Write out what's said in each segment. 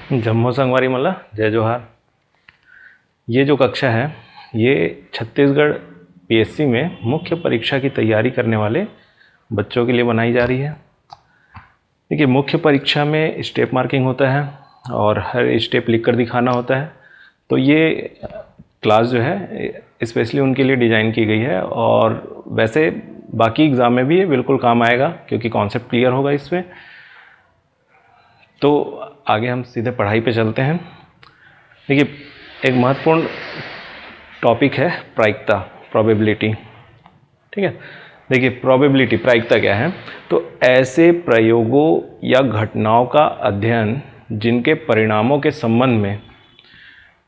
जम्मू संगवारी मल्ला जय जोहार। ये जो कक्षा है ये छत्तीसगढ़ पीएससी में मुख्य परीक्षा की तैयारी करने वाले बच्चों के लिए बनाई जा रही है। देखिए, मुख्य परीक्षा में स्टेप मार्किंग होता है और हर स्टेप लिख कर दिखाना होता है। तो ये क्लास जो है स्पेशली उनके लिए डिज़ाइन की गई है और वैसे बाकी एग्ज़ाम में भी ये बिल्कुल काम आएगा क्योंकि कॉन्सेप्ट क्लियर होगा इसमें। तो आगे हम सीधे पढ़ाई पे चलते हैं। देखिए, एक महत्वपूर्ण टॉपिक है प्रायिकता, प्रोबेबिलिटी। ठीक है, देखिए प्रोबेबिलिटी, प्रायिकता क्या है? तो ऐसे प्रयोगों या घटनाओं का अध्ययन जिनके परिणामों के संबंध में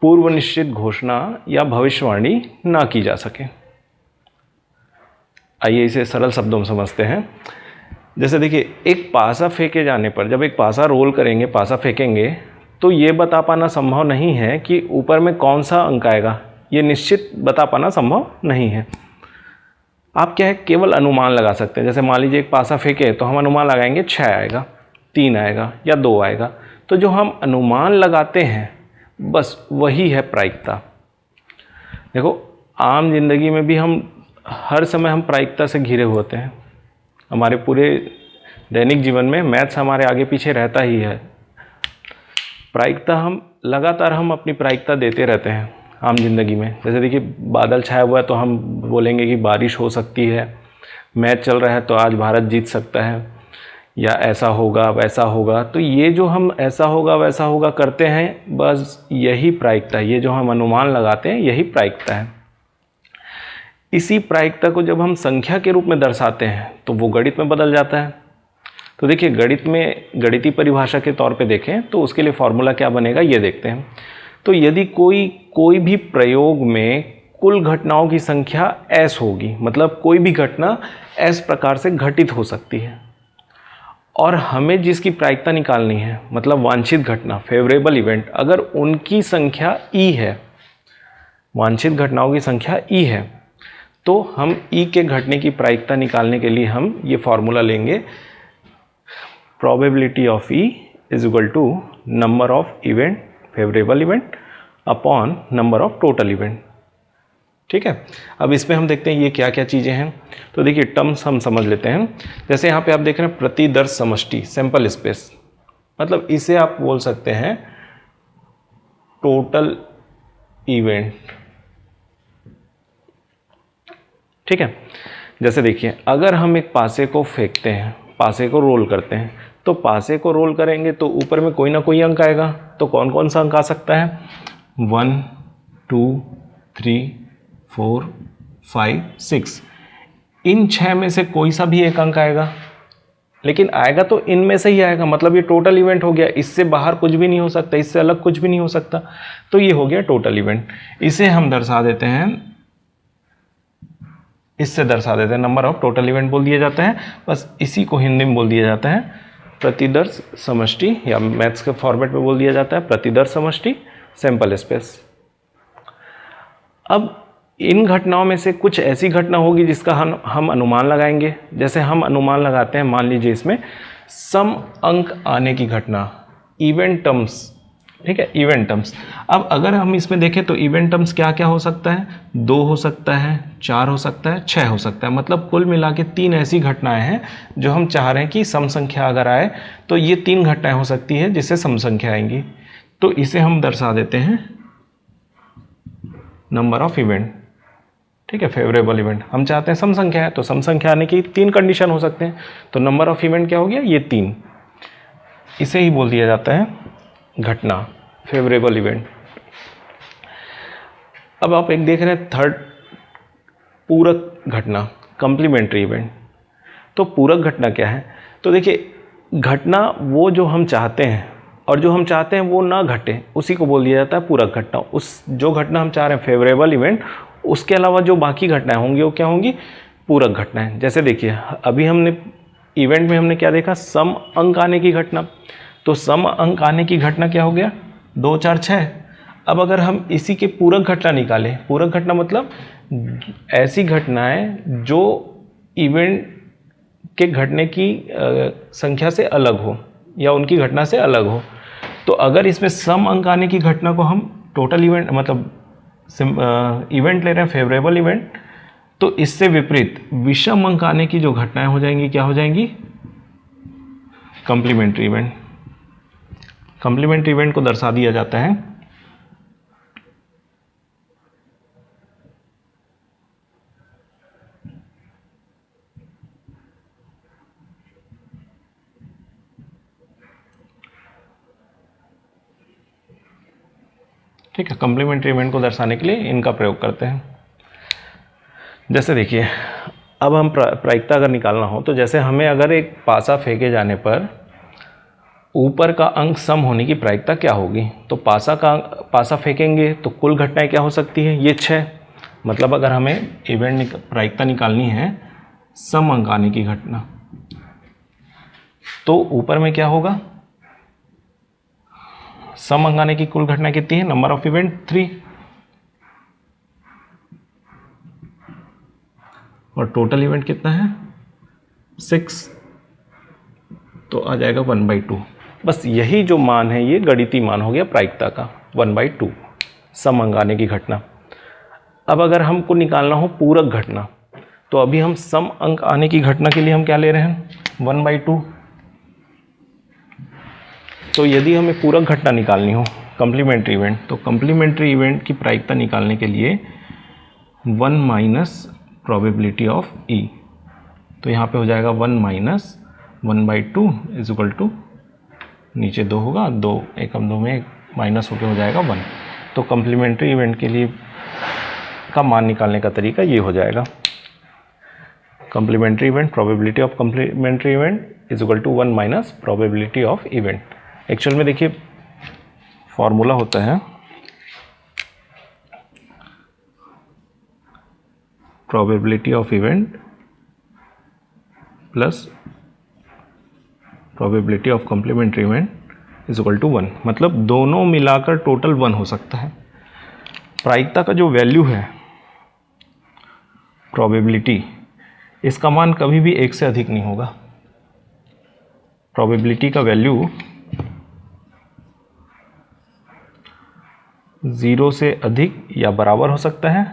पूर्व निश्चित घोषणा या भविष्यवाणी ना की जा सके। आइए इसे सरल शब्दों में समझते हैं। जैसे देखिए, एक पासा फेंके जाने पर, जब एक पासा रोल करेंगे, पासा फेंकेंगे, तो ये बता पाना संभव नहीं है कि ऊपर में कौन सा अंक आएगा। ये निश्चित बता पाना संभव नहीं है। आप क्या है, केवल अनुमान लगा सकते हैं। जैसे मान लीजिए एक पासा फेंके तो हम अनुमान लगाएंगे 6 आएगा, 3 आएगा या 2 आएगा। तो जो हम अनुमान लगाते हैं बस वही है प्रायिकता। देखो, आम जिंदगी में भी हम हर समय हम प्रायिकता से घिरे होते हैं। हमारे पूरे दैनिक जीवन में मैथ्स हमारे आगे पीछे रहता ही है। प्रायिकता हम लगातार अपनी प्रायिकता देते रहते हैं आम जिंदगी में। जैसे देखिए, बादल छाया हुआ है तो हम बोलेंगे कि बारिश हो सकती है। मैच चल रहा है तो आज भारत जीत सकता है, या ऐसा होगा वैसा होगा। तो ये जो हम ऐसा होगा वैसा होगा करते हैं, बस यही प्रायिकता है। ये जो हम अनुमान लगाते हैं यही प्रायिकता है। इसी प्रायिकता को जब हम संख्या के रूप में दर्शाते हैं तो वो गणित में बदल जाता है। तो देखिए, गणित में गणितीय परिभाषा के तौर पे देखें तो उसके लिए फॉर्मूला क्या बनेगा ये देखते हैं। तो यदि कोई भी प्रयोग में कुल घटनाओं की संख्या s होगी, मतलब कोई भी घटना s प्रकार से घटित हो सकती है, और हमें जिसकी प्रायिकता निकालनी है, मतलब वांछित घटना, फेवरेबल इवेंट, अगर उनकी संख्या e है, वांछित घटनाओं की संख्या e है, तो हम e के घटने की प्रायिकता निकालने के लिए हम ये फॉर्मूला लेंगे, probability of e is equal to number of event, favourable event, upon number of total event. ठीक है, अब इसमें हम देखते हैं ये क्या क्या चीज़ें हैं। तो देखिए, टर्म्स हम समझ लेते हैं। जैसे यहाँ पे आप देख रहे हैं प्रतिदर्श समष्टि, सैंपल स्पेस, मतलब इसे आप बोल सकते हैं टोटल इवेंट। ठीक है, जैसे देखिए, अगर हम एक पासे को फेंकते हैं, पासे को रोल करते हैं, तो पासे को रोल करेंगे तो ऊपर में कोई ना कोई अंक आएगा। तो कौन कौन सा अंक आ सकता है? 1, 2, 3, 4, 5, 6। इन 6 में से कोई सा भी एक अंक आएगा, लेकिन आएगा तो इनमें से ही आएगा। मतलब ये टोटल इवेंट हो गया, इससे बाहर कुछ भी नहीं हो सकता, इससे अलग कुछ भी नहीं हो सकता। तो ये हो गया टोटल इवेंट। इसे हम दर्शा देते हैं, इससे दर्शा देते हैं, नंबर ऑफ टोटल इवेंट बोल दिया जाता है। बस इसी को हिंदी में बोल दिया जाता है प्रतिदर्श समष्टि, या मैथ्स के फॉर्मेट में बोल दिया जाता है प्रतिदर्श समष्टि, सैंपल स्पेस। अब इन घटनाओं में से कुछ ऐसी घटना होगी जिसका हम अनुमान लगाएंगे। जैसे हम अनुमान लगाते हैं, मान लीजिए इसमें सम अंक आने की घटना, इवेंट टर्म्स। ठीक है, इवेंट टर्म्स। अब अगर हम इसमें देखें तो इवेंट टर्म्स क्या क्या हो सकता है? 2 हो सकता है, 4 हो सकता है, 6 हो सकता है। मतलब कुल मिला के 3 ऐसी घटनाएं हैं जो हम चाह रहे हैं कि सम संख्या अगर आए तो ये 3 घटनाएं हो सकती है जिससे सम संख्या आएंगी। तो इसे हम दर्शा देते हैं नंबर ऑफ इवेंट। ठीक है, फेवरेबल इवेंट। हम चाहते हैं सम संख्या है, तो सम संख्या आने की 3 कंडीशन हो सकते हैं। तो नंबर ऑफ इवेंट क्या हो गया? ये 3। इसे ही बोल दिया जाता है घटना, फेवरेबल इवेंट। अब आप एक देख रहे हैं थर्ड, पूरक घटना, कंप्लीमेंट्री इवेंट। तो पूरक घटना क्या है? तो देखिए, घटना वो जो हम चाहते हैं और जो हम चाहते हैं वो ना घटे, उसी को बोल दिया जाता है पूरक घटना। उस जो घटना हम चाह रहे हैं फेवरेबल इवेंट, उसके अलावा जो बाकी घटनाएं होंगी वो क्या होंगी? पूरक घटनाएं। जैसे देखिए, अभी हमने इवेंट में हमने क्या देखा? सम अंक आने की घटना। तो सम अंक आने की घटना क्या हो गया? 2, 4, 6। अब अगर हम इसी के पूरक घटना निकालें, पूरक घटना मतलब ऐसी घटनाएं जो इवेंट के घटने की संख्या से अलग हो या उनकी घटना से अलग हो। तो अगर इसमें सम अंक आने की घटना को हम टोटल इवेंट मतलब इवेंट ले रहे हैं, फेवरेबल इवेंट, तो इससे विपरीत विषम अंक आने की जो घटनाएं हो जाएंगी क्या हो जाएंगी? Complementary event. कॉम्प्लीमेंट्री इवेंट को दर्शा दिया जाता है ठीक है, कॉम्प्लीमेंट्री इवेंट को दर्शाने के लिए इनका प्रयोग करते हैं। जैसे देखिए, अब हम प्रायिकता अगर निकालना हो तो जैसे हमें अगर एक पासा फेंके जाने पर ऊपर का अंक सम होने की प्रायिकता क्या होगी, तो पासा फेंकेंगे तो कुल घटनाएं क्या हो सकती है? ये 6। मतलब अगर हमें इवेंट प्रायिकता निकालनी है सम अंक आने की घटना, तो ऊपर में क्या होगा? सम अंक आने की कुल घटना कितनी है? नंबर ऑफ इवेंट 3, और टोटल इवेंट कितना है? 6, तो आ जाएगा 1/2। बस यही जो मान है ये गणितीय मान हो गया प्रायिकता का, 1/2 सम अंक आने की घटना। अब अगर हमको निकालना हो पूरक घटना, तो अभी हम सम अंक आने की घटना के लिए हम क्या ले रहे हैं? 1/2। तो यदि हमें पूरक घटना निकालनी हो कॉम्प्लीमेंट्री इवेंट, तो कॉम्प्लीमेंट्री इवेंट की प्रायिकता निकालने के लिए 1 माइनस प्रोबेबिलिटी ऑफ ई, तो यहाँ पे हो जाएगा 1 माइनस 1/2 इज इक्वल टू, नीचे 2 होगा, 2 एकम 2 में माइनस होकर हो जाएगा 1। तो कॉम्प्लीमेंट्री इवेंट के लिए का मान निकालने का तरीका ये हो जाएगा, complementary event, probability of complementary event is equal to 1 minus probability of event. Actual में देखिए फॉर्मूला होता है probability of event plus probability of complementary event is equal to 1। मतलब दोनों मिलाकर टोटल 1 हो सकता है। प्रायिकता का जो वैल्यू है प्रोबेबिलिटी, इसका मान कभी भी 1 से अधिक नहीं होगा। प्रोबेबिलिटी का वैल्यू 0 से अधिक या बराबर हो सकता है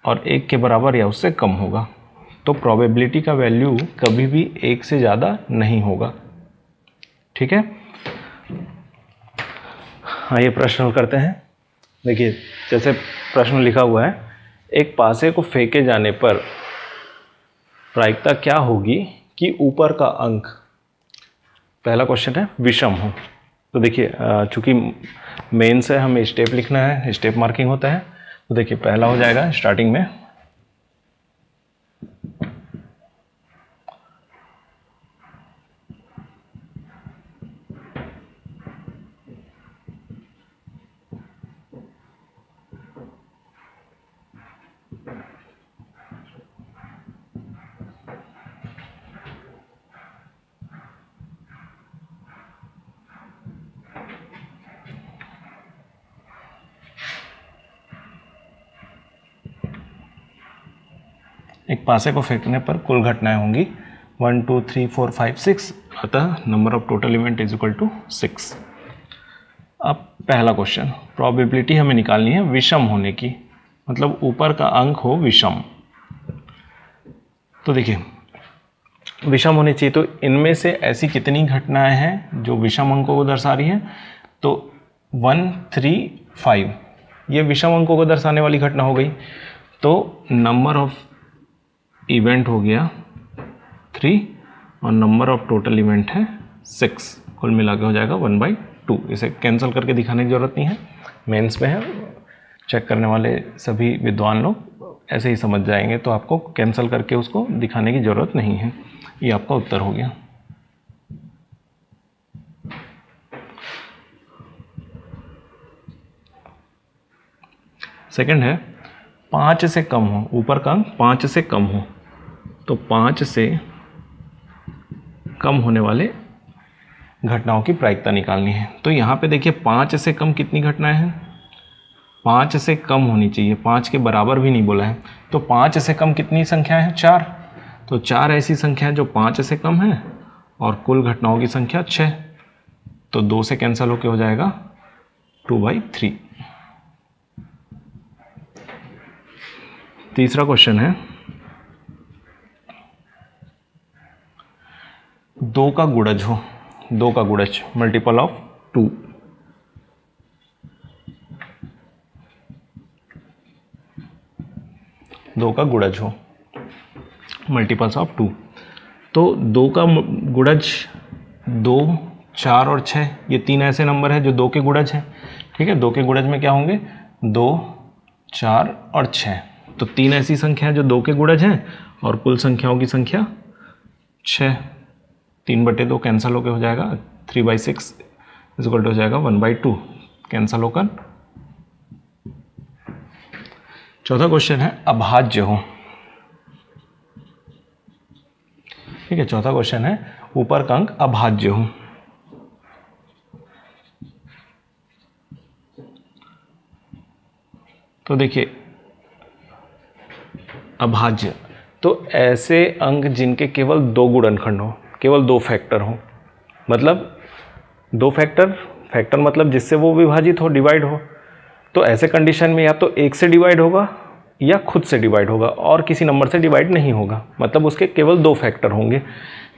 और 1 के बराबर या उससे कम होगा। तो प्रोबेबिलिटी का वैल्यू कभी भी 1 से ज़्यादा नहीं होगा। ठीक है, हाँ ये प्रश्न करते हैं। देखिए जैसे प्रश्न लिखा हुआ है, एक पासे को फेंके जाने पर प्रायिकता क्या होगी कि ऊपर का अंक, पहला क्वेश्चन है, विषम हो। तो देखिए चूंकि मेन से हमें स्टेप लिखना है, स्टेप मार्किंग होता है, तो देखिए पहला हो जाएगा स्टार्टिंग में एक पासे को फेंकने पर कुल घटनाएं होंगी 1 2 3 4 5 6, अतः number of total event is equal to 6। अब पहला क्वेश्चन, प्रोबेबिलिटी हमें निकालनी है विषम होने की, मतलब ऊपर का अंक हो विषम। तो देखिए विषम होनी चाहिए, तो इनमें से ऐसी कितनी घटनाएं हैं जो विषम अंकों को दर्शा रही हैं? तो 1 3 5 ये विषम अंकों को दर्शाने वाली घटना हो गई। तो नंबर ऑफ इवेंट हो गया 3 और नंबर ऑफ टोटल इवेंट है 6, कुल मिला के हो जाएगा 1/2। इसे कैंसिल करके दिखाने की ज़रूरत नहीं है, मेंस में है, चेक करने वाले सभी विद्वान लोग ऐसे ही समझ जाएंगे, तो आपको कैंसिल करके उसको दिखाने की ज़रूरत नहीं है। ये आपका उत्तर हो गया। सेकंड है 5 से कम हो, ऊपर का अंक 5 से कम हो, तो 5 से कम होने वाले घटनाओं की प्रायिकता निकालनी है। तो यहाँ पे देखिए 5 से कम कितनी घटनाएं हैं? 5 से कम होनी चाहिए, 5 के बराबर भी नहीं बोला है। तो 5 से कम कितनी संख्या है? 4। तो 4 ऐसी संख्या है जो 5 से कम है और कुल घटनाओं की संख्या 6। तो 2 से कैंसिल होके हो जाएगा 2/3। तीसरा क्वेश्चन है 2 का गुणज हो, 2 का गुणज मल्टीपल ऑफ 2, दो का गुणज हो मल्टीपल्स ऑफ 2। तो 2 का गुणज 2, 4 और 6, ये 3 ऐसे नंबर है जो 2 के गुणज हैं। ठीक है, 2 के गुणज में क्या होंगे 2, 4 और 6। तो 3 ऐसी संख्या है जो 2 के गुणज हैं और कुल संख्याओं की संख्या 6। 3/2 कैंसिल होकर हो जाएगा 3/6 इक्वल टू हो जाएगा 1/2 कैंसिल होकर। चौथा क्वेश्चन है अभाज्य हो। ठीक है, चौथा क्वेश्चन है ऊपर का अंक अभाज्य हो। तो देखिए अभाज्य तो ऐसे अंक जिनके केवल 2 गुणनखंड हो, केवल 2 फैक्टर हो, मतलब 2 फैक्टर मतलब जिससे वो विभाजित हो, डिवाइड हो। तो ऐसे कंडीशन में या तो 1 से डिवाइड होगा या खुद से डिवाइड होगा और किसी नंबर से डिवाइड नहीं होगा, मतलब उसके केवल 2 फैक्टर होंगे।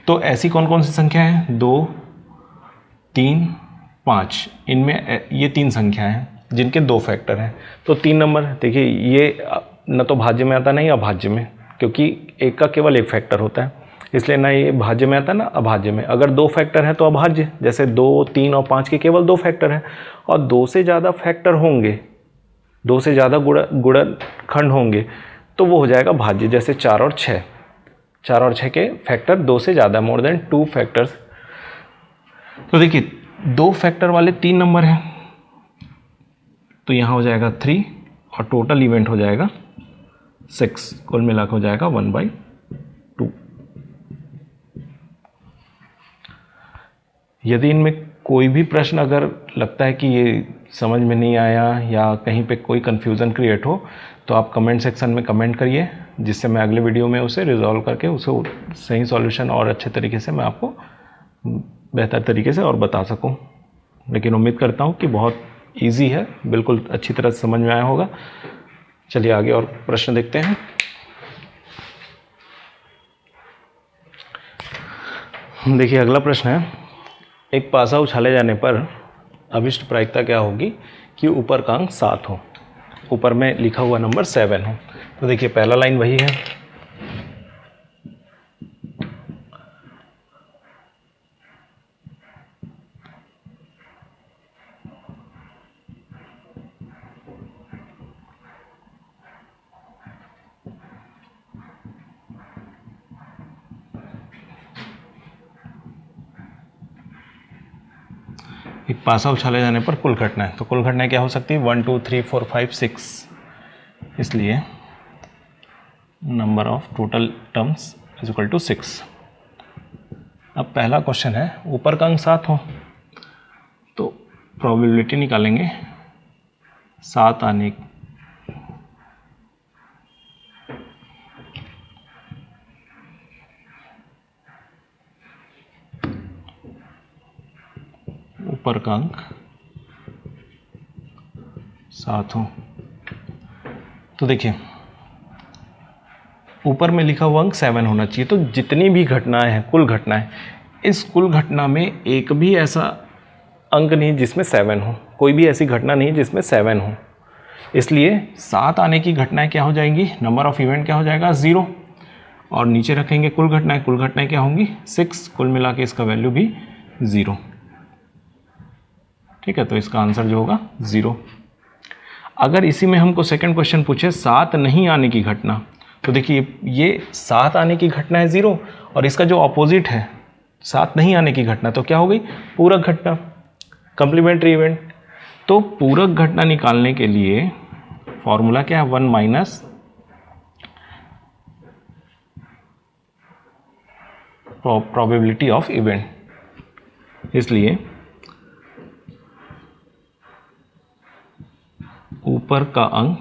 तो ऐसी कौन कौन सी संख्या है 2, 3, 5, इनमें ये 3 संख्या हैं जिनके 2 फैक्टर हैं। तो 3 नंबर देखिए ये न तो भाज्य में आता नहीं अभाज्य में, क्योंकि एक का केवल 1 फैक्टर होता है, इसलिए ना ये भाज्य में आता ना अभाज्य में। अगर 2 फैक्टर हैं तो अभाज्य, जैसे 2, 3 और 5 के केवल 2 फैक्टर हैं। और 2 से ज़्यादा फैक्टर होंगे, 2 से ज़्यादा गुणनखंड होंगे तो वो हो जाएगा भाज्य, जैसे 4 और 6। 4 और 6 के फैक्टर 2 से ज़्यादा, मोर देन 2 फैक्टर्स। तो देखिए 2 फैक्टर वाले 3 नंबर हैं, तो यहाँ हो जाएगा 3 और टोटल इवेंट हो जाएगा 6, कुल मिलाकर हो जाएगा 1/2। यदि इनमें कोई भी प्रश्न अगर लगता है कि ये समझ में नहीं आया या कहीं पे कोई कन्फ्यूज़न क्रिएट हो तो आप कमेंट सेक्शन में कमेंट करिए, जिससे मैं अगले वीडियो में उसे रिजॉल्व करके उसे सही सॉल्यूशन और अच्छे तरीके से मैं आपको बेहतर तरीके से और बता सकूं। लेकिन उम्मीद करता हूं कि बहुत इजी है, बिल्कुल अच्छी तरह से समझ में आया होगा। चलिए आगे और प्रश्न देखते हैं। देखिए अगला प्रश्न है एक पासा उछाले जाने पर अभिष्ट प्रायिकता क्या होगी कि ऊपर का अंक 7 हो, ऊपर में लिखा हुआ नंबर 7 हो। तो देखिए पहला लाइन वही है, एक पासा उछाले जाने पर कुल घटनाएं, तो कुल घटनाएं क्या हो सकती है 1, 2, 3, 4, 5, 6, इसलिए number of total terms is equal to 6। अब पहला क्वेश्चन है ऊपर का अंक 7 हो, तो प्रोबेबिलिटी निकालेंगे 7 आने की। ऊपर का अंक 7 हो, तो देखिए ऊपर में लिखा हुआ अंक 7 होना चाहिए। तो जितनी भी घटनाएं हैं, कुल घटनाएं, इस कुल घटना में एक भी ऐसा अंक नहीं जिसमें 7 हो, कोई भी ऐसी घटना नहीं जिसमें 7 हो। इसलिए 7 आने की घटनाएं क्या हो जाएंगी, नंबर ऑफ इवेंट क्या हो जाएगा 0, और नीचे रखेंगे कुल घटनाएं क्या होंगी 6, कुल मिला के इसका वैल्यू भी 0। ठीक है, तो इसका आंसर जो होगा 0। अगर इसी में हमको सेकंड क्वेश्चन पूछे 7 नहीं आने की घटना, तो देखिए ये 7 आने की घटना है 0 और इसका जो ऑपोजिट है 7 नहीं आने की घटना, तो क्या हो गई पूरक घटना, कंप्लीमेंट्री इवेंट। तो पूरक घटना निकालने के लिए फॉर्मूला क्या है 1 माइनस प्रोबेबिलिटी ऑफ इवेंट। इसलिए ऊपर का अंक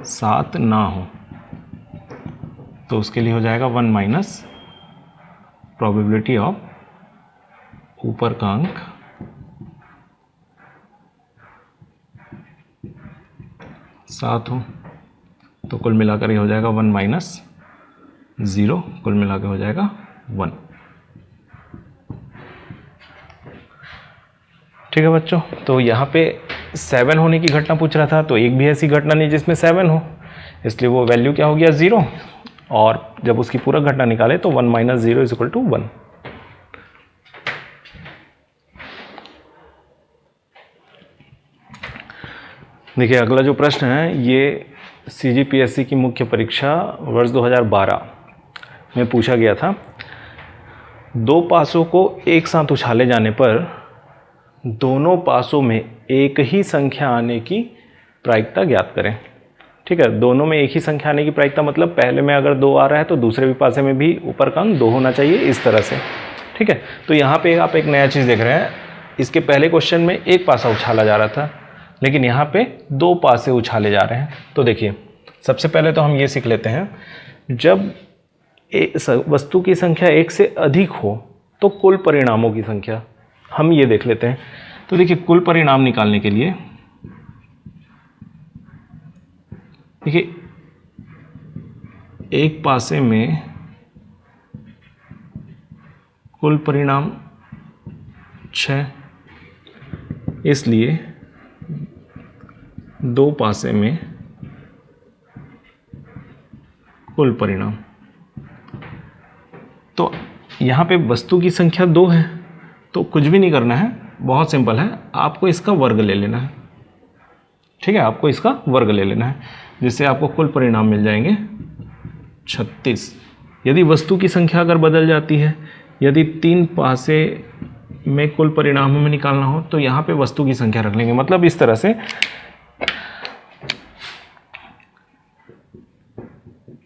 7 ना हो तो उसके लिए हो जाएगा 1 माइनस प्रोबेबिलिटी ऑफ ऊपर का अंक 7 हो, तो कुल मिलाकर ये हो जाएगा 1 माइनस 0, कुल मिलाकर हो जाएगा 1। ठीक है बच्चों, तो यहाँ पे 7 होने की घटना पूछ रहा था, तो एक भी ऐसी घटना नहीं जिसमें 7 हो, इसलिए वो वैल्यू क्या हो गया 0, और जब उसकी पूरा घटना निकाले तो 1 माइनस 0 इज इक्वल टू 1। देखिए अगला जो प्रश्न है ये CGPSC की मुख्य परीक्षा वर्ष 2012 में पूछा गया था। दो पासों को एक साथ उछाले जाने पर दोनों पासों में एक ही संख्या आने की प्रायिकता ज्ञात करें। ठीक है, दोनों में एक ही संख्या आने की प्रायिकता मतलब पहले में अगर 2 आ रहा है तो दूसरे भी पासे में भी ऊपर का अंक 2 होना चाहिए, इस तरह से। ठीक है, तो यहाँ पे आप एक नया चीज़ देख रहे हैं। इसके पहले क्वेश्चन में एक पासा उछाला जा रहा था, लेकिन यहाँ पे 2 पासे उछाले जा रहे हैं। तो देखिए सबसे पहले तो हम ये सीख लेते हैं, जब वस्तु की संख्या एक से अधिक हो तो कुल परिणामों की संख्या, हम ये देख लेते हैं। तो देखिए कुल परिणाम निकालने के लिए देखिए एक पासे में कुल परिणाम 6, इसलिए 2 पासे में कुल परिणाम। तो यहाँ पे वस्तु की संख्या 2 है, तो कुछ भी नहीं करना है, बहुत सिंपल है, आपको इसका वर्ग ले लेना है। ठीक है, आपको इसका वर्ग ले लेना है, जिससे आपको कुल परिणाम मिल जाएंगे 36। यदि वस्तु की संख्या अगर बदल जाती है, यदि 3 पासे में कुल परिणाम हमें निकालना हो तो यहाँ पे वस्तु की संख्या रख लेंगे। मतलब इस तरह से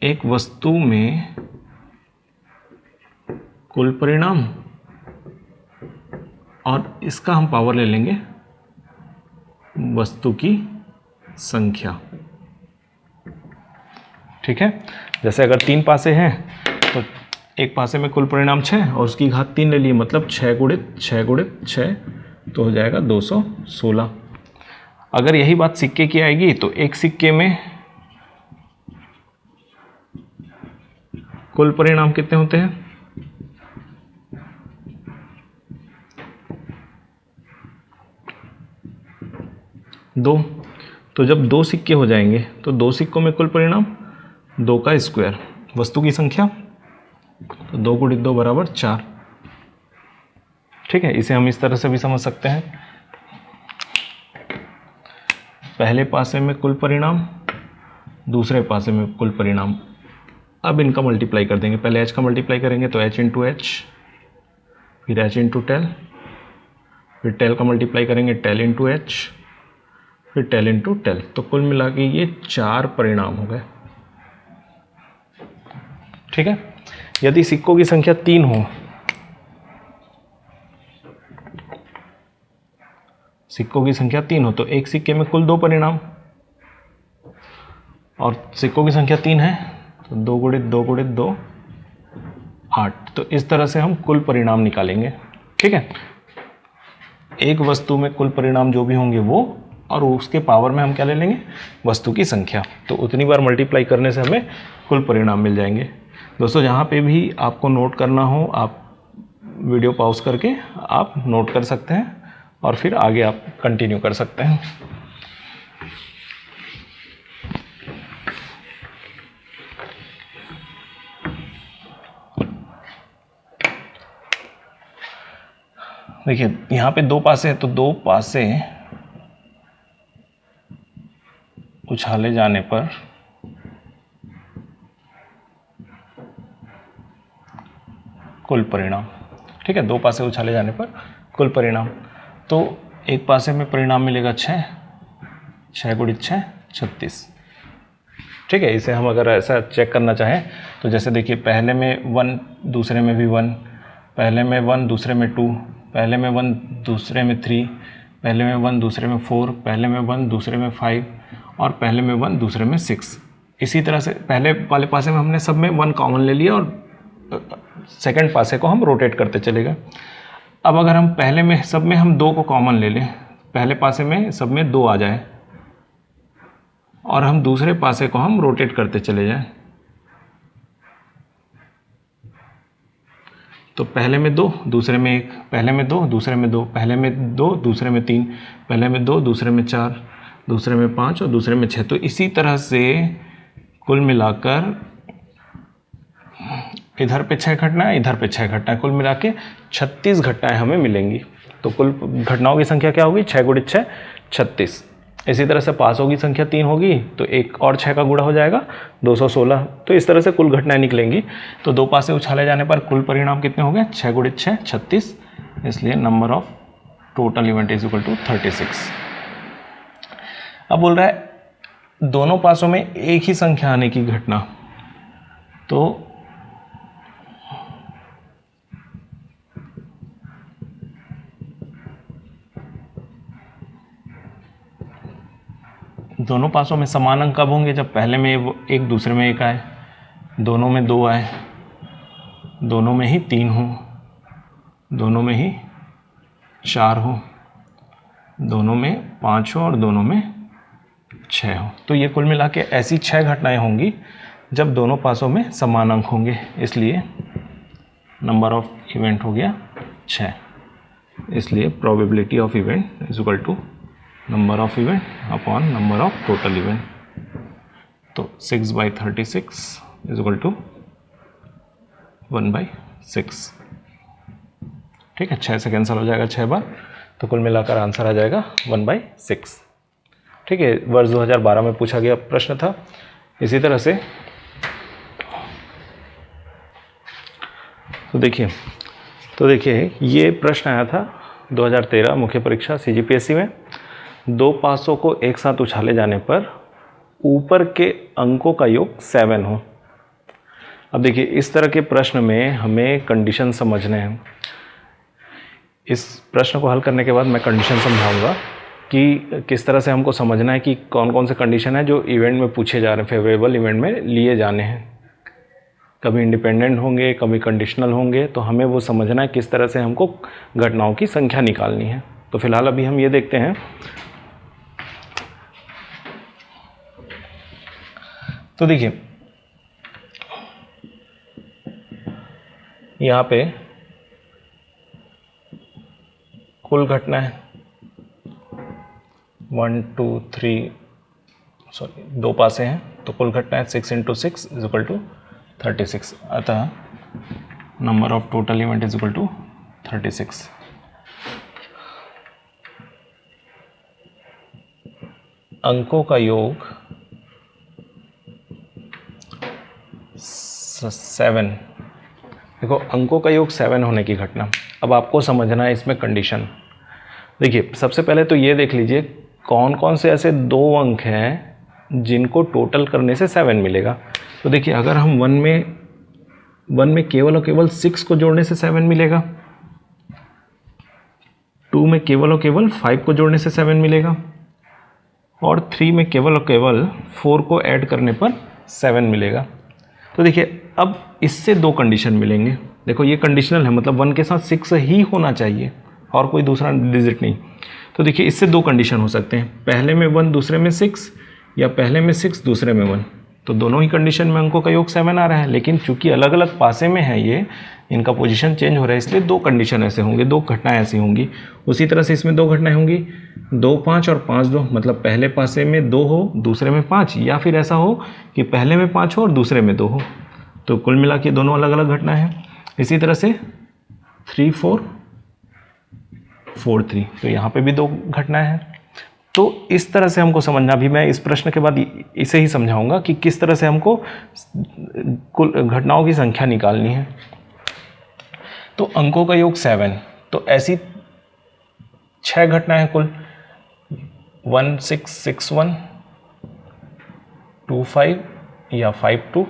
एक वस्तु में कुल परिणाम और इसका हम पावर ले लेंगे वस्तु की संख्या। ठीक है, जैसे अगर 3 पासे हैं तो एक पासे में कुल परिणाम 6 और उसकी घात 3 ले लिए, मतलब 6 गुणित 6 गुणित 6, तो हो जाएगा 216। अगर यही बात सिक्के की आएगी तो एक सिक्के में कुल परिणाम कितने होते हैं? 2। तो जब 2 सिक्के हो जाएंगे तो 2 सिक्कों में कुल परिणाम 2 का स्क्वायर, वस्तु की संख्या, तो 2 गुणित 2 बराबर 4। ठीक है, इसे हम इस तरह से भी समझ सकते हैं, पहले पासे में कुल परिणाम, दूसरे पासे में कुल परिणाम। अब इनका मल्टीप्लाई कर देंगे, पहले h का मल्टीप्लाई करेंगे तो h इंटू एच, फिर h इंटू टेल, फिर टेल का मल्टीप्लाई करेंगे टेल इंटू एच, फिर टेल इंटू टेल। तो कुल मिला के ये 4 परिणाम हो गए। ठीक है, यदि सिक्कों की संख्या 3 हो, सिक्कों की संख्या 3 हो तो एक सिक्के में कुल 2 परिणाम, और सिक्कों की संख्या 3 है तो 2 गुणित 2 गुणित 2 8। तो इस तरह से हम कुल परिणाम निकालेंगे। ठीक है, एक वस्तु में कुल परिणाम जो भी होंगे वो, और उसके पावर में हम क्या ले लेंगे? वस्तु की संख्या। तो उतनी बार मल्टीप्लाई करने से हमें कुल परिणाम मिल जाएंगे। दोस्तों जहाँ पे भी आपको नोट करना हो, आप वीडियो पॉज करके आप नोट कर सकते हैं और फिर आगे आप कंटिन्यू कर सकते हैं। देखिए यहाँ पे 2 पासे हैं, तो 2 पासे उछाले जाने पर कुल परिणाम। ठीक है, 2 पासे उछाले जाने पर कुल परिणाम, तो एक पासे में परिणाम मिलेगा 6, 6 गुणित 6 36। ठीक है, इसे हम अगर ऐसा चेक करना चाहें तो जैसे देखिए पहले में 1, दूसरे में भी 1, पहले में 1, दूसरे में 2, पहले में 1, दूसरे में 3, पहले में 1, दूसरे में 4, पहले में 1, दूसरे में 5, और पहले में 1, दूसरे में 6। इसी तरह से पहले वाले पासे में हमने सब में 1 कॉमन ले लिया और सेकंड पासे को हम रोटेट करते चले गए। अब अगर हम पहले में सब में हम 2 को कॉमन ले लें, पहले पासे में सब में 2 आ जाए और हम दूसरे पासे को हम रोटेट करते चले जाएं, तो पहले में 2, दूसरे में 1, पहले में 2, दूसरे में 2, पहले में 2, दूसरे में 3, पहले में 2, दूसरे में 4, दूसरे में 5 और दूसरे में 6। तो इसी तरह से कुल मिलाकर इधर पे 6 घटनाएं, इधर पे 6 घटनाएं, कुल मिला के 36 घटनाएं हमें मिलेंगी। तो कुल घटनाओं की संख्या क्या होगी? 6 × 6 36। इसी तरह से पासों की संख्या 3 होगी तो 1 और 6 का गुणा हो जाएगा 216। तो इस तरह से कुल घटनाएं निकलेंगी। तो 2 पासे उछाले जाने पर कुल परिणाम कितने हो गए? 6 × 6 36। इसलिए number of total event is equal to 36। अब बोल रहा है दोनों पासों में एक ही संख्या आने की घटना, तो दोनों पासों में समान अंक कब होंगे? जब पहले में एक दूसरे में 1 आए, दोनों में 2 आए, दोनों में ही 3 हो, दोनों में ही 4 हो, दोनों में 5 हो और दोनों में 6 हो। तो ये कुल मिला के ऐसी 6 घटनाएं होंगी जब दोनों पासों में समान अंक होंगे। इसलिए नंबर ऑफ इवेंट हो गया 6। इसलिए probability of event is equal to number of event upon number of total event. तो 6/36 इज इक्वल टू 1/6। ठीक है, 6 से कैंसिल हो जाएगा 6 बार, तो कुल मिलाकर आंसर आ जाएगा 1/6। ठीक है, वर्ष 2012 में पूछा गया प्रश्न था। इसी तरह से तो देखिए ये प्रश्न आया था 2013 मुख्य परीक्षा CGPSC में। 2 पासों को एक साथ उछाले जाने पर ऊपर के अंकों का योग 7 हो। अब देखिए इस तरह के प्रश्न में हमें कंडीशन समझने हैं। इस प्रश्न को हल करने के बाद मैं कंडीशन समझाऊंगा कि किस तरह से हमको समझना है कि कौन कौन से कंडीशन है जो इवेंट में पूछे जा रहे हैं, फेवरेबल इवेंट में लिए जाने हैं। कभी इंडिपेंडेंट होंगे, कभी कंडीशनल होंगे, तो हमें वो समझना है किस तरह से हमको घटनाओं की संख्या निकालनी है। तो फिलहाल अभी हम ये देखते हैं। तो देखिए यहाँ पे कुल घटना है 2 पासे हैं, तो कुल घटना है 6 × 6 इज इक्वल टू 36। अतः number of total event is equal to 36। अंकों का योग 7। देखो अंकों का योग 7 होने की घटना। अब आपको समझना है इसमें कंडीशन। देखिए सबसे पहले तो ये देख लीजिए कौन कौन से ऐसे 2 अंक हैं जिनको टोटल करने से 7 मिलेगा। तो देखिए अगर हम 1 में केवल और केवल 6 को जोड़ने से 7 मिलेगा, 2 में केवल और केवल 5 को जोड़ने से 7 मिलेगा, और 3 में केवल और केवल 4 को ऐड करने पर 7 मिलेगा। तो देखिए अब इससे 2 कंडीशन मिलेंगे। देखो ये कंडीशनल है, मतलब 1 के साथ 6 ही होना चाहिए और कोई दूसरा डिजिट नहीं। तो देखिए इससे 2 कंडीशन हो सकते हैं, पहले में 1 दूसरे में 6, या पहले में 6 दूसरे में 1। तो दोनों ही कंडीशन में अंकों का योग 7 आ रहा है, लेकिन चूंकि अलग अलग पासे में है ये, इनका पोजीशन चेंज हो रहा है, इसलिए 2 कंडीशन ऐसे होंगे, 2 घटनाएं ऐसी होंगी। उसी तरह से इसमें 2 घटनाएं होंगी, 2 5 और 5 2, मतलब पहले पासे में 2 हो दूसरे में 5, या फिर ऐसा हो कि पहले में 5 हो और दूसरे में 2 हो। तो कुल मिला के दोनों अलग अलग घटना है। इसी तरह से 3 4 4 3, तो यहाँ पे भी 2 घटनाएं हैं। तो इस तरह से हमको समझना, भी मैं इस प्रश्न के बाद इसे ही समझाऊंगा कि किस तरह से हमको कुल घटनाओं की संख्या निकालनी है। तो अंकों का योग 7, तो ऐसी 6 घटनाएं हैं कुल, 1 6 6 1, 2 5 या 5 2,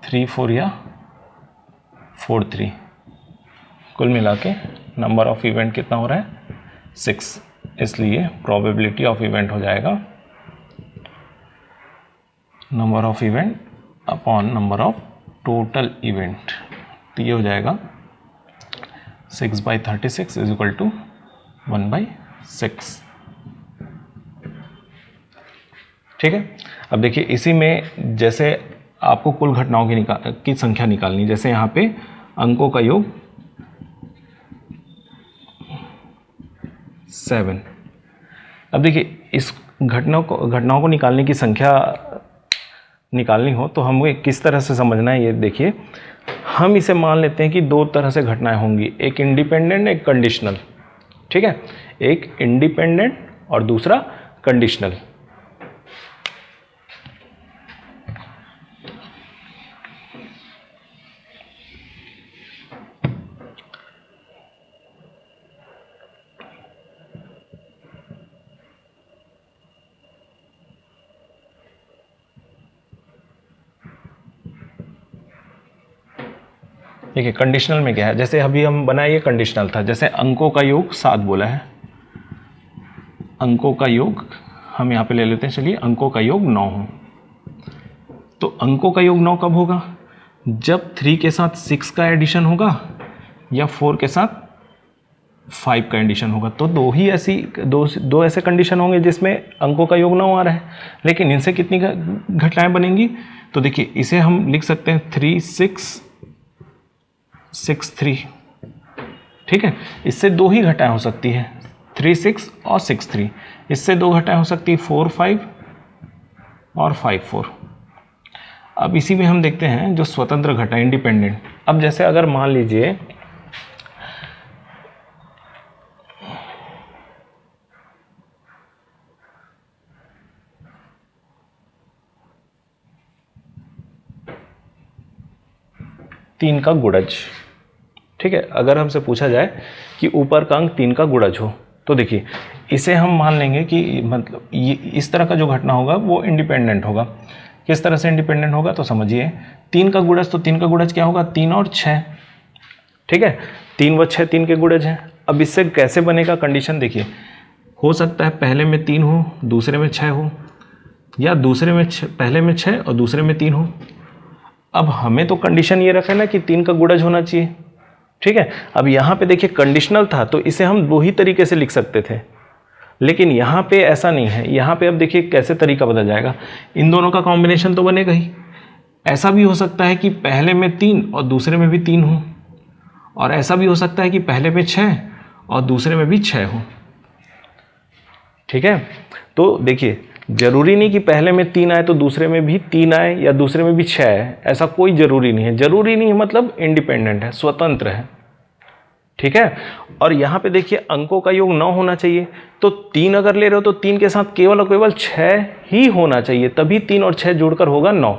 3 4 या 4 3। कुल मिला के नंबर ऑफ इवेंट कितना हो रहा है? 6। इसलिए प्रोबेबिलिटी ऑफ इवेंट हो जाएगा number of event upon number of total event, तो ये हो जाएगा 6/36 इज इक्वल टू 1/6। ठीक है। अब देखिए इसी में जैसे आपको कुल घटनाओं की संख्या निकालनी, जैसे यहाँ पे अंकों का योग 7। अब देखिए इस घटनाओं को निकालने की संख्या निकालनी हो तो हमें किस तरह से समझना है, ये देखिए हम इसे मान लेते हैं कि दो तरह से घटनाएं होंगी, एक इंडिपेंडेंट एक कंडीशनल। ठीक है, एक इंडिपेंडेंट और दूसरा कंडीशनल। देखिए कंडीशनल में क्या है, जैसे अभी हम बनाए ये कंडीशनल था, जैसे अंकों का योग 7 बोला है, अंकों का योग हम यहाँ पे ले लेते हैं, चलिए अंकों का योग 9 हो, तो अंकों का योग 9 कब होगा, जब 3 के साथ 6 का एडिशन होगा या 4 के साथ 5 का एडिशन होगा। तो दो ऐसे कंडीशन होंगे जिसमें अंकों का योग 9 आ रहा है, लेकिन इनसे कितनी घटनाएं बनेंगी, तो देखिए इसे हम लिख सकते हैं 3 6 6 3। ठीक है, इससे दो ही घटनाएं हो सकती है, 3 6 और 6 3। इससे दो घटनाएं हो सकती है 4 5 और 5 4। अब इसी में हम देखते हैं जो स्वतंत्र घटना इंडिपेंडेंट। अब जैसे अगर मान लीजिए तीन का गुणज, ठीक है, अगर हमसे पूछा जाए कि ऊपर का अंक 3 का गुणज हो, तो देखिए इसे हम मान लेंगे कि मतलब ये इस तरह का जो घटना होगा वो इंडिपेंडेंट होगा। किस तरह से इंडिपेंडेंट होगा, तो समझिए 3 का गुणज, तो 3 का गुणज क्या होगा, 3 और 6। ठीक है, 3 व 6 3 के गुणज हैं। अब इससे कैसे बनेगा कंडीशन, देखिए हो सकता है पहले में 3 हो दूसरे में 6 हो, या दूसरे में पहले में 6 और दूसरे में 3 हो। अब हमें तो कंडीशन ये रखा है ना कि 3 का गुणज होना चाहिए। ठीक है, अब यहाँ पे देखिए कंडीशनल था तो इसे हम दो ही तरीके से लिख सकते थे, लेकिन यहाँ पे ऐसा नहीं है। यहाँ पे अब देखिए कैसे तरीका बदल जाएगा, इन दोनों का कॉम्बिनेशन तो बनेगा ही। ऐसा भी हो सकता है कि पहले में 3 और दूसरे में भी 3 हो, और ऐसा भी हो सकता है कि पहले में 6 और दूसरे में भी 6 हो। ठीक है, तो देखिए जरूरी नहीं कि पहले में 3 आए तो दूसरे में भी 3 आए या दूसरे में भी 6 आए, ऐसा कोई जरूरी नहीं है। जरूरी नहीं है मतलब इंडिपेंडेंट है, स्वतंत्र है। ठीक है, और यहाँ पे देखिए अंकों का योग 9 होना चाहिए, तो 3 अगर ले रहे हो तो 3 के साथ केवल और केवल 6 ही होना चाहिए, तभी 3 और 6 जुड़कर होगा 9।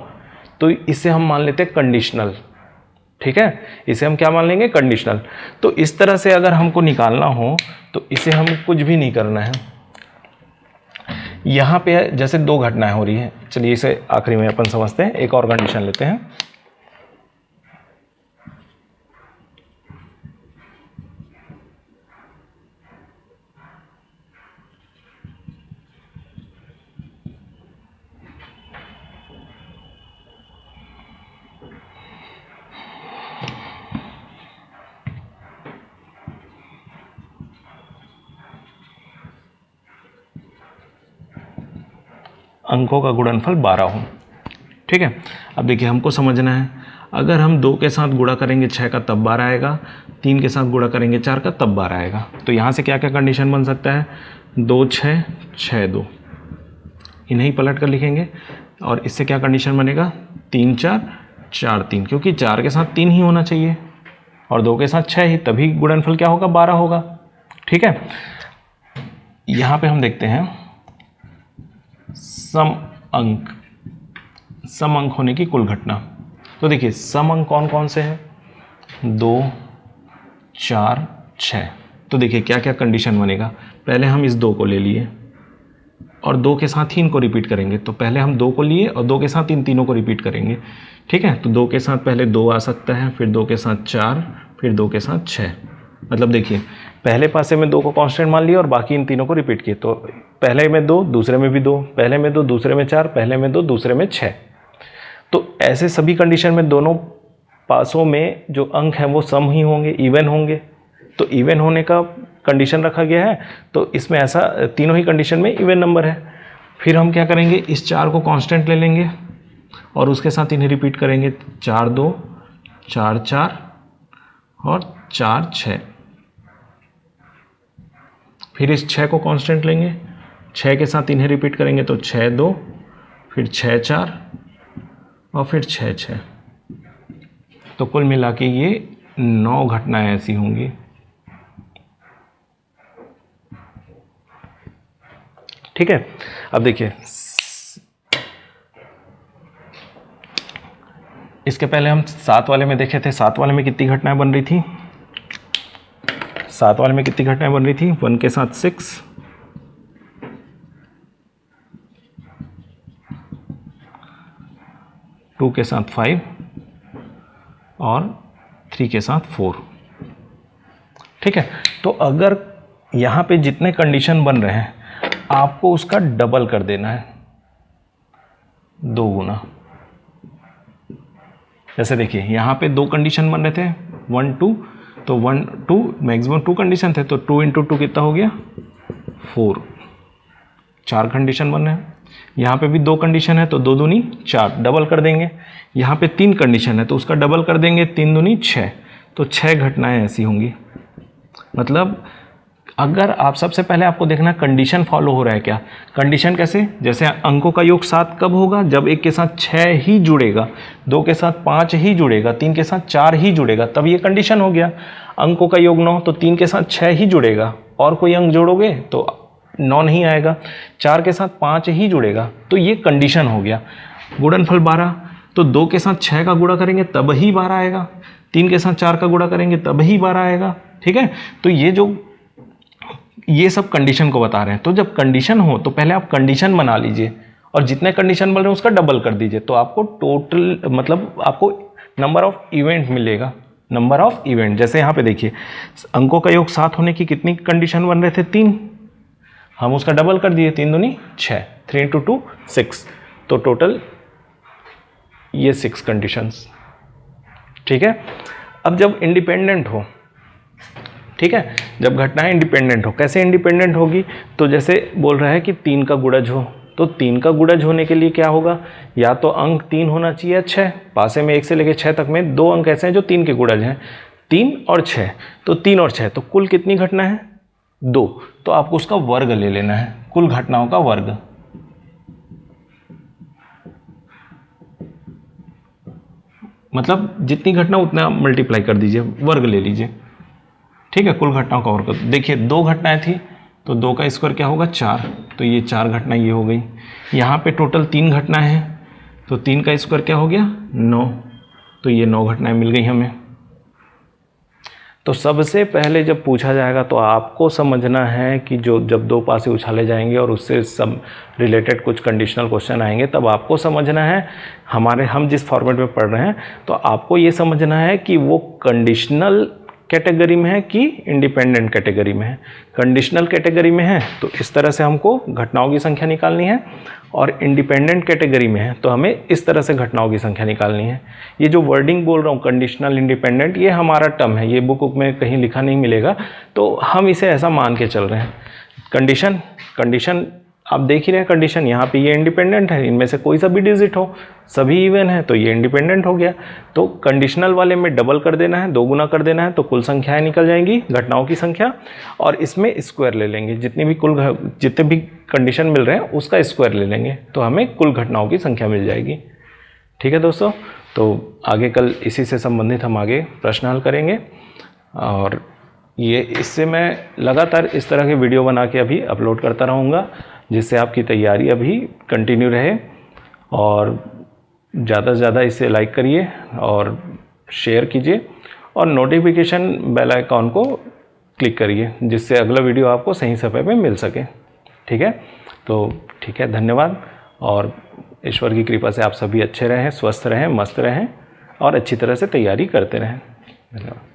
तो इसे हम मान लेते हैं कंडीशनल। ठीक है, इसे हम क्या मान लेंगे, कंडीशनल। तो इस तरह से अगर हमको निकालना हो तो इसे हम कुछ भी नहीं करना है। यहाँ पे जैसे दो घटनाएं हो रही है, चलिए इसे आखिरी में अपन समझते हैं, एक और कंडीशन लेते हैं। अंकों का गुणनफल 12 हो। ठीक है, अब देखिए हमको समझना है, अगर हम 2 के साथ गुणा करेंगे 6 का तब 12 आएगा, 3 के साथ गुणा करेंगे 4 का तब 12 आएगा। तो यहाँ से क्या क्या कंडीशन बन सकता है, 2 6 6 2, इन्हें पलट कर लिखेंगे। और इससे क्या कंडीशन बनेगा, 3 4 4 3, क्योंकि 4 के साथ 3 ही होना चाहिए और 2 के साथ 6 ही, तभी गुणनफल क्या होगा, 12 होगा। ठीक है, यहाँ पे हम देखते हैं सम अंक होने की कुल घटना। तो देखिए सम अंक कौन कौन से हैं, 2 4 6। तो देखिए क्या क्या कंडीशन बनेगा, पहले हम इस 2 को ले लिए और 2 के साथ ही इनको रिपीट करेंगे। तो पहले हम 2 को लिए और 2 के साथ इन तीनों को रिपीट करेंगे। ठीक है, तो 2 के साथ पहले 2 आ सकता है, फिर 2 के साथ 4, फिर 2 के साथ 6। मतलब देखिए पहले पासे में 2 को कांस्टेंट मान लिया और बाकी इन तीनों को रिपीट किए। तो पहले में 2, दूसरे में भी 2, पहले में 2, दूसरे में 4, पहले में 2, दूसरे में 6। तो ऐसे सभी कंडीशन में दोनों पासों में जो अंक हैं वो सम ही होंगे, इवन होंगे। तो इवन होने का कंडीशन रखा गया है, तो इसमें ऐसा तीनों ही कंडीशन में इवन नंबर है। फिर हम क्या करेंगे, इस 4 को कांस्टेंट ले लेंगे और उसके साथ इन्हें रिपीट करेंगे, 4 2 4 4 और 4 6। फिर इस 6 को कांस्टेंट लेंगे, 6 के साथ इन्हें रिपीट करेंगे तो 6 2, फिर 6 4 और फिर 6 6। तो कुल मिला के ये 9 घटनाएं ऐसी होंगी। ठीक है, अब देखिए इसके पहले हम 7 वाले में देखे थे। 7 वाले में कितनी घटनाएं बन रही थी? 7 वाले में कितनी घटनाएं बन रही थी? 1 के साथ 6, 2 के साथ 5 और 3 के साथ 4। ठीक है, तो अगर यहाँ पे जितने कंडीशन बन रहे हैं आपको उसका डबल कर देना है, 2 गुना। जैसे देखिए यहाँ पे 2 कंडीशन बन रहे थे, 1 2, तो 1 2 मैक्सिमम 2 कंडीशन थे, तो 2 × 2 कितना हो गया? 4। 4 कंडीशन बन रहे हैं। यहाँ पे भी 2 कंडीशन है तो 2 दूनी 4, डबल कर देंगे। यहाँ पे 3 कंडीशन है तो उसका डबल कर देंगे, 3 दूनी 6, तो 6 घटनाएं ऐसी होंगी। मतलब अगर आप सबसे पहले आपको देखना कंडीशन फॉलो हो रहा है क्या। कंडीशन कैसे? जैसे अंकों का योग 7 कब होगा? जब 1 के साथ 6 ही जुड़ेगा, 2 के साथ 5 ही जुड़ेगा, 3 के साथ 4 ही जुड़ेगा, तब ये कंडीशन हो गया। अंकों का योग 9, तो 3 के साथ 6 ही जुड़ेगा, और कोई अंक जोड़ोगे तो 9 नहीं आएगा। 4 के साथ 5 ही जुड़ेगा, तो ये कंडीशन हो गया। गुणनफल 12, तो 2 के साथ 6 का गुणा करेंगे तब ही 12 आएगा, 3 के साथ 4 का गुणा करेंगे तब ही 12 आएगा। ठीक है, तो ये सब कंडीशन को बता रहे हैं। तो जब कंडीशन हो तो पहले आप कंडीशन बना लीजिए और जितने कंडीशन बन रहे हैं उसका डबल कर दीजिए, तो आपको टोटल मतलब आपको नंबर ऑफ इवेंट मिलेगा, नंबर ऑफ इवेंट। जैसे यहाँ पे देखिए अंकों का योग 7 होने की कितनी कंडीशन बन रहे थे? 3, हम उसका डबल कर दिए, 3 दूनी 6, 3 × 2 6, तो टोटल ये 6 कंडीशंस। ठीक है, अब जब इंडिपेंडेंट हो, ठीक है, जब घटनाएं इंडिपेंडेंट हो, कैसे इंडिपेंडेंट होगी? तो जैसे बोल रहा है कि 3 का गुणज हो, तो 3 का गुणज होने के लिए क्या होगा? या तो अंक 3 होना चाहिए, 6 पासे में 1 से लेकर 6 तक में 2 अंक ऐसे हैं जो 3 के गुणज हैं, 3 और 6, तो 3 और 6, तो कुल कितनी घटना है? 2, तो आपको उसका वर्ग ले लेना है, कुल घटनाओं का वर्ग। मतलब जितनी घटना उतना मल्टीप्लाई कर दीजिए, वर्ग ले लीजिए। ठीक है, कुल घटनाओं का वर्ग। देखिए 2 घटनाएं थी तो 2 का स्क्वायर क्या होगा? 4, तो ये 4 घटनाएं ये हो गई। यहाँ पे टोटल 3 घटनाएं हैं तो 3 का स्क्वायर क्या हो गया? 9, तो ये 9 घटनाएं मिल गई हमें। तो सबसे पहले जब पूछा जाएगा तो आपको समझना है कि जब 2 पासे उछाले जाएंगे और उससे सब रिलेटेड कुछ कंडीशनल क्वेश्चन आएंगे, तब आपको समझना है हम जिस फॉर्मेट में पढ़ रहे हैं, तो आपको ये समझना है कि वो कंडीशनल कैटेगरी में है कि इंडिपेंडेंट कैटेगरी में है। कंडीशनल कैटेगरी में है तो इस तरह से हमको घटनाओं की संख्या निकालनी है, और इंडिपेंडेंट कैटेगरी में है तो हमें इस तरह से घटनाओं की संख्या निकालनी है। ये जो वर्डिंग बोल रहा हूँ कंडीशनल इंडिपेंडेंट, ये हमारा टर्म है, ये बुक में कहीं लिखा नहीं मिलेगा, तो हम इसे ऐसा मान के चल रहे हैं। कंडीशन आप देख ही रहे हैं, कंडीशन यहाँ पे ये इंडिपेंडेंट है, इनमें से कोई सा भी डिजिट हो, सभी इवन है तो ये इंडिपेंडेंट हो गया। तो कंडीशनल वाले में डबल कर देना है, 2 गुना कर देना है, तो कुल संख्याएं निकल जाएंगी, घटनाओं की संख्या, और इसमें स्क्वायर ले लेंगे, जितने भी कंडीशन मिल रहे हैं उसका स्क्वायर ले लेंगे, तो हमें कुल घटनाओं की संख्या मिल जाएगी। ठीक है दोस्तों, तो आगे कल इसी से संबंधित हम आगे प्रश्न हल करेंगे, और इससे मैं लगातार इस तरह के वीडियो बना के अभी अपलोड करता रहूँगा, जिससे आपकी तैयारी अभी कंटिन्यू रहे। और ज़्यादा से ज़्यादा इसे लाइक करिए और शेयर कीजिए, और नोटिफिकेशन बेल आइकॉन को क्लिक करिए, जिससे अगला वीडियो आपको सही समय पे मिल सके। ठीक है, तो ठीक है, धन्यवाद, और ईश्वर की कृपा से आप सभी अच्छे रहें, स्वस्थ रहें, मस्त रहें और अच्छी तरह से तैयारी करते रहें। धन्यवाद।